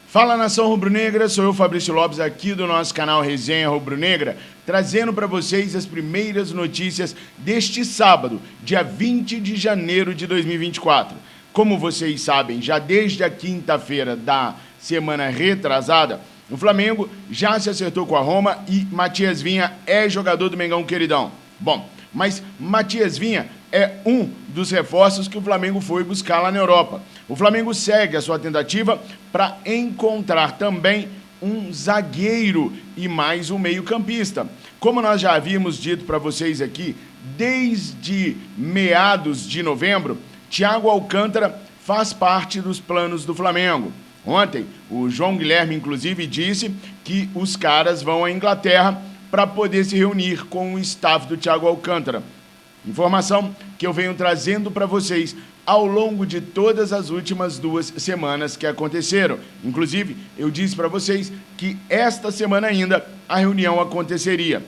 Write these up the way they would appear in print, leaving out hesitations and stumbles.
Fala, nação rubro-negra, sou eu, Fabrício Lopes, aqui do nosso canal Resenha Rubro-Negra, trazendo para vocês as primeiras notícias deste sábado, dia 20 de janeiro de 2024. Como vocês sabem, já desde a quinta-feira da semana retrasada, o Flamengo já se acertou com a Roma e Matias Vinha é jogador do Mengão queridão. Bom, mas Matias Vinha é um dos reforços que o Flamengo foi buscar lá na Europa. O Flamengo segue a sua tentativa para encontrar também um zagueiro e mais um meio-campista. Como nós já havíamos dito para vocês aqui, desde meados de novembro, Thiago Alcântara faz parte dos planos do Flamengo. Ontem, o João Guilherme, inclusive, disse que os caras vão à Inglaterra para poder se reunir com o staff do Thiago Alcântara. Informação que eu venho trazendo para vocês ao longo de todas as últimas 2 semanas que aconteceram. Inclusive, eu disse para vocês que esta semana ainda a reunião aconteceria.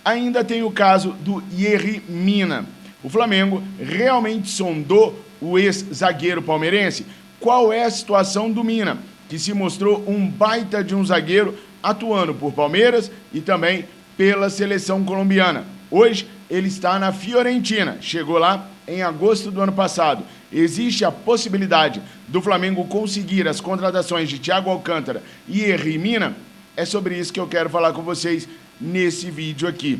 Ainda tem o caso do Yerry Mina. O Flamengo realmente sondou o ex-zagueiro palmeirense? Qual é a situação do Mina, que se mostrou um baita de um zagueiro atuando por Palmeiras e também pela seleção colombiana? Hoje ele está na Fiorentina, chegou lá em agosto do ano passado. Existe a possibilidade do Flamengo conseguir as contratações de Thiago Alcântara e Yerry Mina? É sobre isso que eu quero falar com vocês nesse vídeo aqui.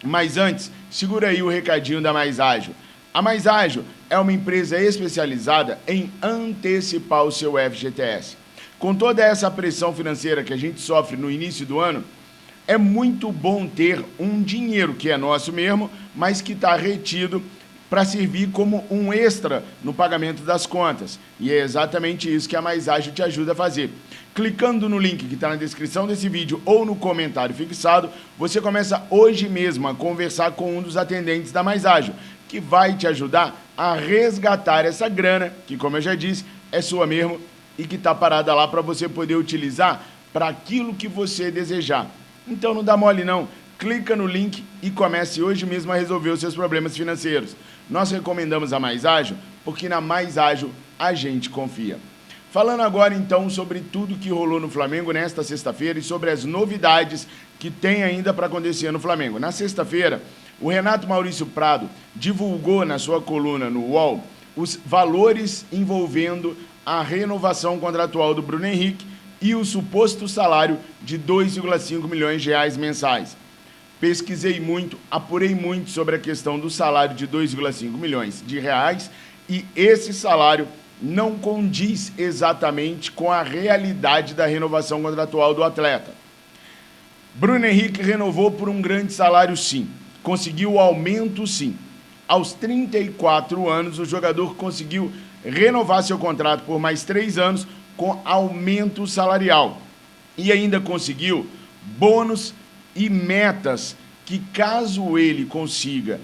Mas antes, segura aí o recadinho da Mais Ágil. A Mais Ágil é uma empresa especializada em antecipar o seu FGTS. Com toda essa pressão financeira que a gente sofre no início do ano, é muito bom ter um dinheiro que é nosso mesmo, mas que está retido para servir como um extra no pagamento das contas. E é exatamente isso que a Mais Ágil te ajuda a fazer. Clicando no link que está na descrição desse vídeo ou no comentário fixado, você começa hoje mesmo a conversar com um dos atendentes da Mais Ágil, que vai te ajudar a resgatar essa grana, que, como eu já disse, é sua mesmo e que está parada lá para você poder utilizar para aquilo que você desejar. Então não dá mole não, clica no link e comece hoje mesmo a resolver os seus problemas financeiros. Nós recomendamos a Mais Ágil porque na Mais Ágil a gente confia. Falando agora então sobre tudo que rolou no Flamengo nesta sexta-feira e sobre as novidades que tem ainda para acontecer no Flamengo. Na sexta-feira, o Renato Maurício Prado divulgou na sua coluna no UOL os valores envolvendo a renovação contratual do Bruno Henrique e o suposto salário de 2,5 milhões de reais mensais. Pesquisei muito, apurei muito sobre a questão do salário de 2,5 milhões de reais e esse salário não condiz exatamente com a realidade da renovação contratual do atleta. Bruno Henrique renovou por um grande salário, sim. Conseguiu aumento, sim. Aos 34 anos, o jogador conseguiu renovar seu contrato por mais 3 anos com aumento salarial. E ainda conseguiu bônus e metas que, caso ele consiga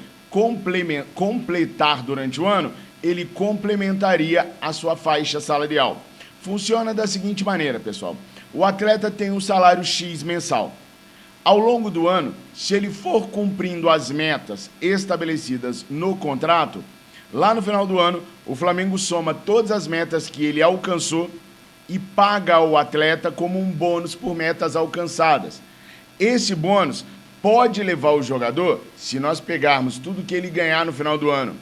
completar durante o ano, ele complementaria a sua faixa salarial. Funciona da seguinte maneira, pessoal. O atleta tem um salário X mensal. Ao longo do ano, se ele for cumprindo as metas estabelecidas no contrato, lá no final do ano, o Flamengo soma todas as metas que ele alcançou e paga ao atleta como um bônus por metas alcançadas. Esse bônus pode levar o jogador, se nós pegarmos tudo que ele ganhar no final do ano,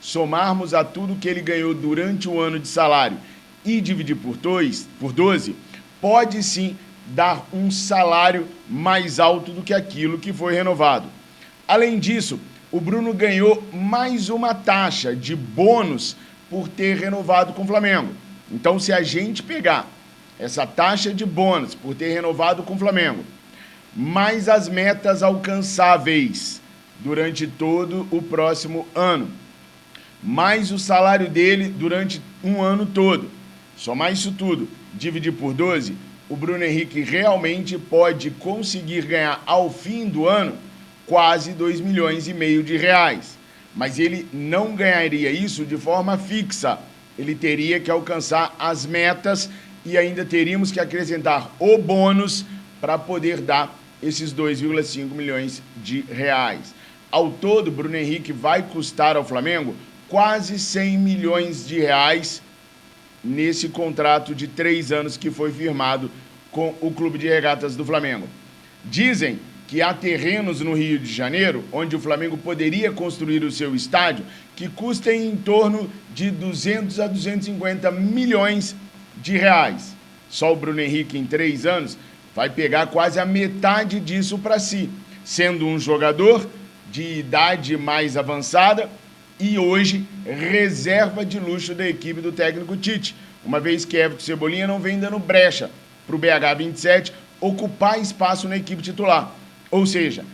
somarmos a tudo que ele ganhou durante o ano de salário e dividir por 12, pode sim dar um salário mais alto do que aquilo que foi renovado. Além disso, o Bruno ganhou mais uma taxa de bônus por ter renovado com o Flamengo. Então, se a gente pegar essa taxa de bônus por ter renovado com o Flamengo, mais as metas alcançáveis durante todo o próximo ano, mais o salário dele durante um ano todo, somar isso tudo, dividir por 12, o Bruno Henrique realmente pode conseguir ganhar ao fim do ano quase 2,5 milhões de reais. Mas ele não ganharia isso de forma fixa. Ele teria que alcançar as metas e ainda teríamos que acrescentar o bônus para poder dar esses 2,5 milhões de reais. Ao todo, Bruno Henrique vai custar ao Flamengo quase 100 milhões de reais nesse contrato de 3 anos que foi firmado com o Clube de Regatas do Flamengo. Dizem que há terrenos no Rio de Janeiro, onde o Flamengo poderia construir o seu estádio, que custam em torno de 200 a 250 milhões de reais. Só o Bruno Henrique, em 3 anos, vai pegar quase a metade disso para si, sendo um jogador de idade mais avançada e hoje reserva de luxo da equipe do técnico Tite, uma vez que Everton Cebolinha não vem dando brecha para o BH27 ocupar espaço na equipe titular. Ou seja,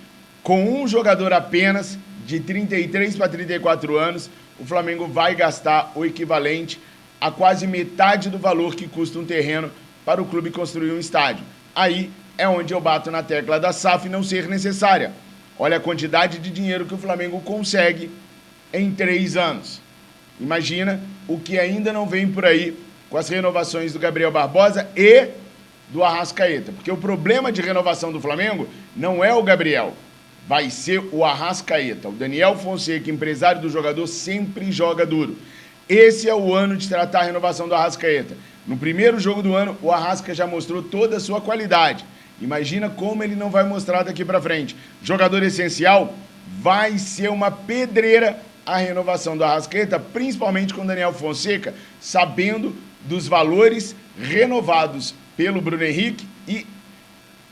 com um jogador apenas, de 33 para 34 anos, o Flamengo vai gastar o equivalente a quase metade do valor que custa um terreno para o clube construir um estádio. Aí é onde eu bato na tecla da SAF não ser necessária. Olha a quantidade de dinheiro que o Flamengo consegue em 3 anos. Imagina o que ainda não vem por aí com as renovações do Gabriel Barbosa e do Arrascaeta. Porque o problema de renovação do Flamengo não é o Gabriel, vai ser o Arrascaeta. O Daniel Fonseca, empresário do jogador, sempre joga duro. Esse é o ano de tratar a renovação do Arrascaeta. No primeiro jogo do ano, o Arrasca já mostrou toda a sua qualidade. Imagina como ele não vai mostrar daqui para frente. Jogador essencial, vai ser uma pedreira a renovação do Arrascaeta, principalmente com o Daniel Fonseca, sabendo dos valores renovados pelo Bruno Henrique e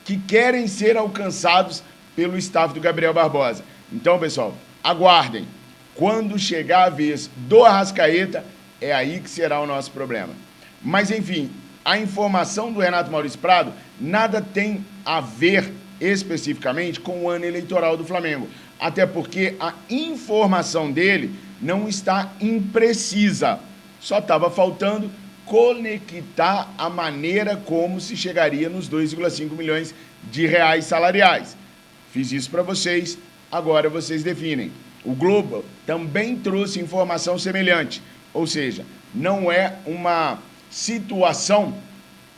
que querem ser alcançados pelo staff do Gabriel Barbosa. Então, pessoal, aguardem. Quando chegar a vez do Arrascaeta, é aí que será o nosso problema. Mas, enfim, a informação do Renato Maurício Prado nada tem a ver especificamente com o ano eleitoral do Flamengo. Até porque a informação dele não está imprecisa. Só estava faltando conectar a maneira como se chegaria nos 2,5 milhões de reais salariais. Fiz isso para vocês, agora vocês definem. O Globo também trouxe informação semelhante, ou seja, não é uma situação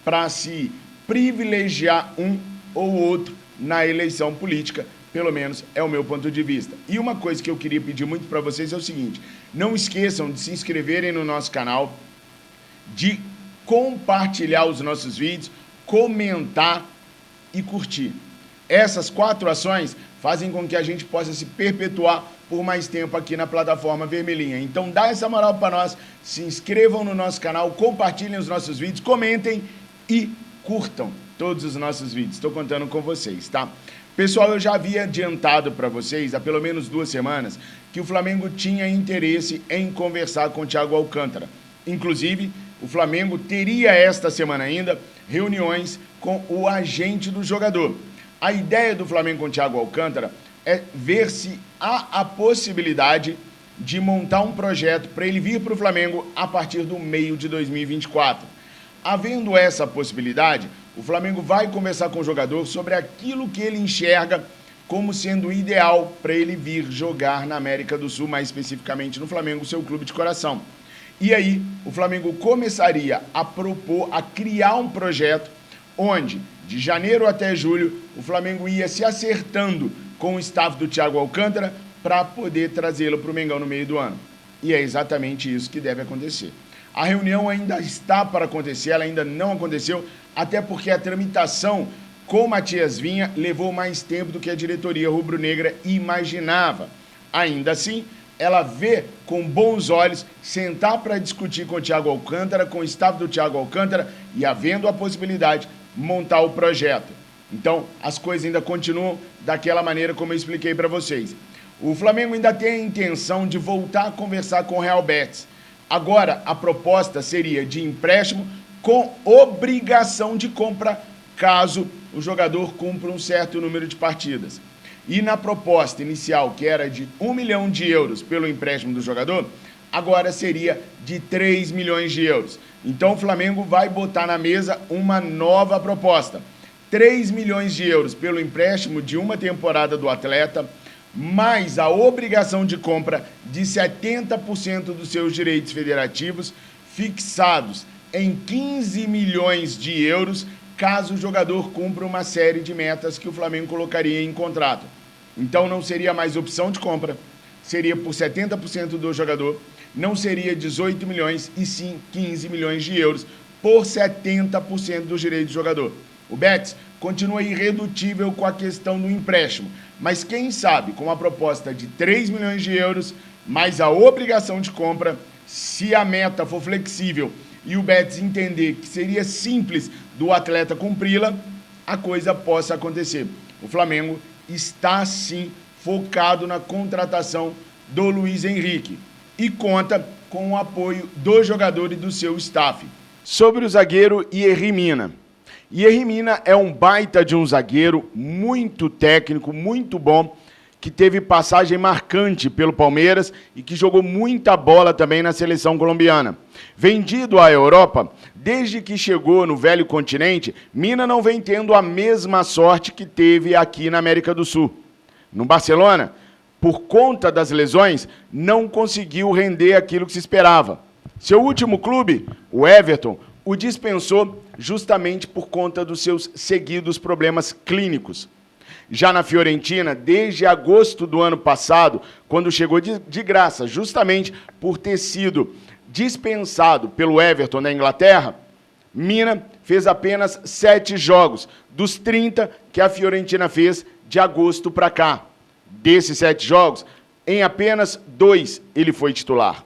para se privilegiar um ou outro na eleição política, pelo menos é o meu ponto de vista. E uma coisa que eu queria pedir muito para vocês é o seguinte: não esqueçam de se inscreverem no nosso canal, de compartilhar os nossos vídeos, comentar e curtir. Essas 4 ações fazem com que a gente possa se perpetuar por mais tempo aqui na plataforma vermelhinha. Então dá essa moral para nós, se inscrevam no nosso canal, compartilhem os nossos vídeos, comentem e curtam todos os nossos vídeos. Estou contando com vocês, tá? Pessoal, eu já havia adiantado para vocês, há pelo menos 2 semanas, que o Flamengo tinha interesse em conversar com o Thiago Alcântara. Inclusive, o Flamengo teria esta semana ainda reuniões com o agente do jogador. A ideia do Flamengo com o Thiago Alcântara é ver se há a possibilidade de montar um projeto para ele vir para o Flamengo a partir do meio de 2024. Havendo essa possibilidade, o Flamengo vai conversar com o jogador sobre aquilo que ele enxerga como sendo ideal para ele vir jogar na América do Sul, mais especificamente no Flamengo, seu clube de coração. E aí, o Flamengo começaria a propor, a criar um projeto onde, de janeiro até julho, o Flamengo ia se acertando com o staff do Thiago Alcântara para poder trazê-lo para o Mengão no meio do ano. E é exatamente isso que deve acontecer. A reunião ainda está para acontecer, ela ainda não aconteceu, até porque a tramitação com o Matias Vinha levou mais tempo do que a diretoria rubro-negra imaginava. Ainda assim, ela vê com bons olhos sentar para discutir com o Thiago Alcântara, com o staff do Thiago Alcântara e, havendo a possibilidade, montar o projeto. Então, as coisas ainda continuam daquela maneira como eu expliquei para vocês. O Flamengo ainda tem a intenção de voltar a conversar com o Real Betis. Agora, a proposta seria de empréstimo com obrigação de compra, caso o jogador cumpra um certo número de partidas. E na proposta inicial, que era de 1 milhão de euros pelo empréstimo do jogador, agora seria de 3 milhões de euros. Então o Flamengo vai botar na mesa uma nova proposta. 3 milhões de euros pelo empréstimo de uma temporada do atleta, mais a obrigação de compra de 70% dos seus direitos federativos, fixados em 15 milhões de euros, caso o jogador cumpra uma série de metas que o Flamengo colocaria em contrato. Então não seria mais opção de compra, seria por 70% do jogador, não seria 18 milhões e sim 15 milhões de euros por 70% dos direitos do jogador. O Betis continua irredutível com a questão do empréstimo, mas quem sabe com uma proposta de 3 milhões de euros mais a obrigação de compra, se a meta for flexível e o Betis entender que seria simples do atleta cumpri-la, a coisa possa acontecer. O Flamengo está sim focado na contratação do Luiz Henrique e conta com o apoio do jogador e do seu staff. Sobre o zagueiro Yerry Mina. Yerry Mina é um baita de um zagueiro, muito técnico, muito bom, que teve passagem marcante pelo Palmeiras e que jogou muita bola também na seleção colombiana. Vendido à Europa, desde que chegou no velho continente, Mina não vem tendo a mesma sorte que teve aqui na América do Sul. No Barcelona, por conta das lesões, não conseguiu render aquilo que se esperava. Seu último clube, o Everton, o dispensou justamente por conta dos seus seguidos problemas clínicos. Já na Fiorentina, desde agosto do ano passado, quando chegou de graça, justamente por ter sido dispensado pelo Everton da Inglaterra, Mina fez apenas 7 jogos, dos 30 que a Fiorentina fez de agosto para cá. Desses 7 jogos, em apenas 2 ele foi titular.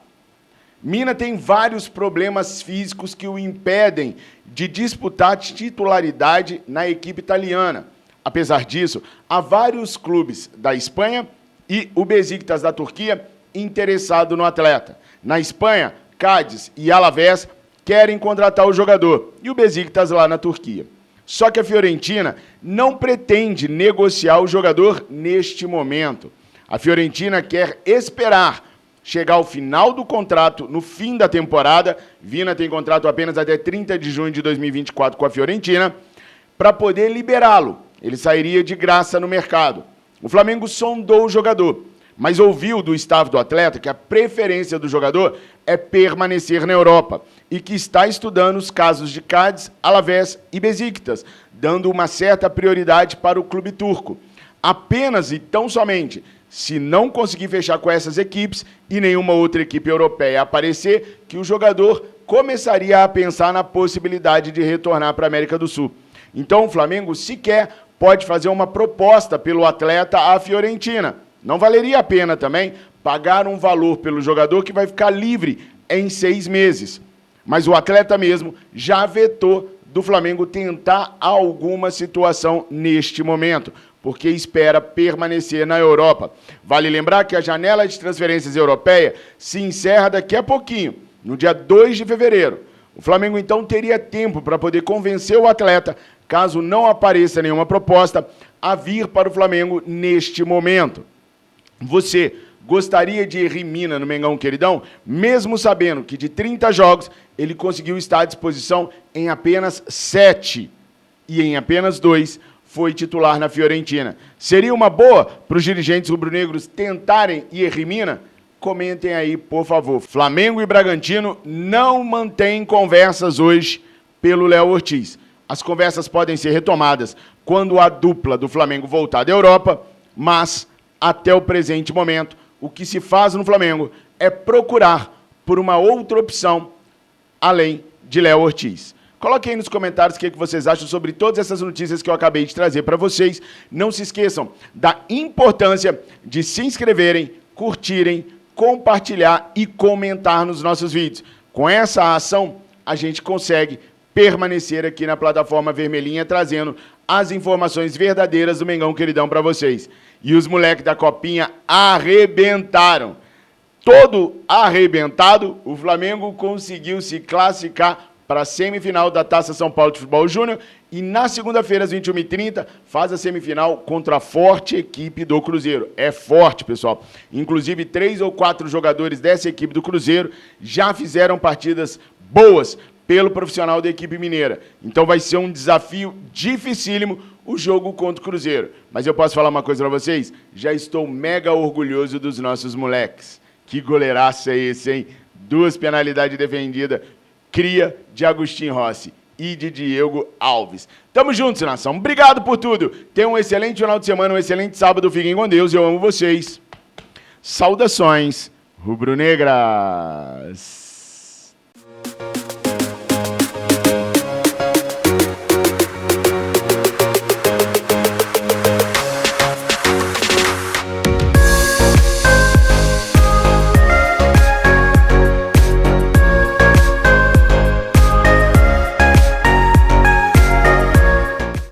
Mina tem vários problemas físicos que o impedem de disputar titularidade na equipe italiana. Apesar disso, há vários clubes da Espanha e o Besiktas da Turquia interessado no atleta. Na Espanha, Cádiz e Alavés querem contratar o jogador e o Besiktas lá na Turquia. Só que a Fiorentina não pretende negociar o jogador neste momento. A Fiorentina quer esperar chegar ao final do contrato, no fim da temporada. Vina tem contrato apenas até 30 de junho de 2024 com a Fiorentina, para poder liberá-lo. Ele sairia de graça no mercado. O Flamengo sondou o jogador, mas ouviu do staff do atleta que a preferência do jogador é permanecer na Europa e que está estudando os casos de Cádiz, Alavés e Besiktas, dando uma certa prioridade para o clube turco. Apenas e tão somente se não conseguir fechar com essas equipes e nenhuma outra equipe europeia aparecer, que o jogador começaria a pensar na possibilidade de retornar para a América do Sul. Então o Flamengo sequer pode fazer uma proposta pelo atleta à Fiorentina. Não valeria a pena também pagar um valor pelo jogador que vai ficar livre em 6 meses. Mas o atleta mesmo já vetou do Flamengo tentar alguma situação neste momento, porque espera permanecer na Europa. Vale lembrar que a janela de transferências europeia se encerra daqui a pouquinho, no dia 2 de fevereiro. O Flamengo, então, teria tempo para poder convencer o atleta, caso não apareça nenhuma proposta, a vir para o Flamengo neste momento. Você gostaria de Yerry Mina no Mengão Queridão, mesmo sabendo que de 30 jogos ele conseguiu estar à disposição em apenas 7 e em apenas 2 foi titular na Fiorentina. Seria uma boa para os dirigentes rubro-negros tentarem Yerry Mina? Comentem aí, por favor. Flamengo e Bragantino não mantêm conversas hoje pelo Léo Ortiz. As conversas podem ser retomadas quando a dupla do Flamengo voltar da Europa, mas, até o presente momento, o que se faz no Flamengo é procurar por uma outra opção além de Léo Ortiz. Coloquem aí nos comentários o que vocês acham sobre todas essas notícias que eu acabei de trazer para vocês. Não se esqueçam da importância de se inscreverem, curtirem, compartilhar e comentar nos nossos vídeos. Com essa ação, a gente consegue permanecer aqui na plataforma vermelhinha, trazendo as informações verdadeiras do Mengão Queridão para vocês. E os moleques da Copinha arrebentaram. Todo arrebentado, o Flamengo conseguiu se classificar para a semifinal da Taça São Paulo de Futebol Júnior e na segunda-feira, às 21h30, faz a semifinal contra a forte equipe do Cruzeiro. É forte, pessoal. Inclusive, 3 ou 4 jogadores dessa equipe do Cruzeiro já fizeram partidas boas pelo profissional da equipe mineira. Então vai ser um desafio dificílimo o jogo contra o Cruzeiro. Mas eu posso falar uma coisa para vocês? Já estou mega orgulhoso dos nossos moleques. Que goleiraço é esse, hein? 2 penalidades defendidas. Cria de Agostinho Rossi e de Diego Alves. Tamo juntos, nação. Obrigado por tudo. Tenham um excelente final de semana, um excelente sábado. Fiquem com Deus. Eu amo vocês. Saudações Rubro-negras.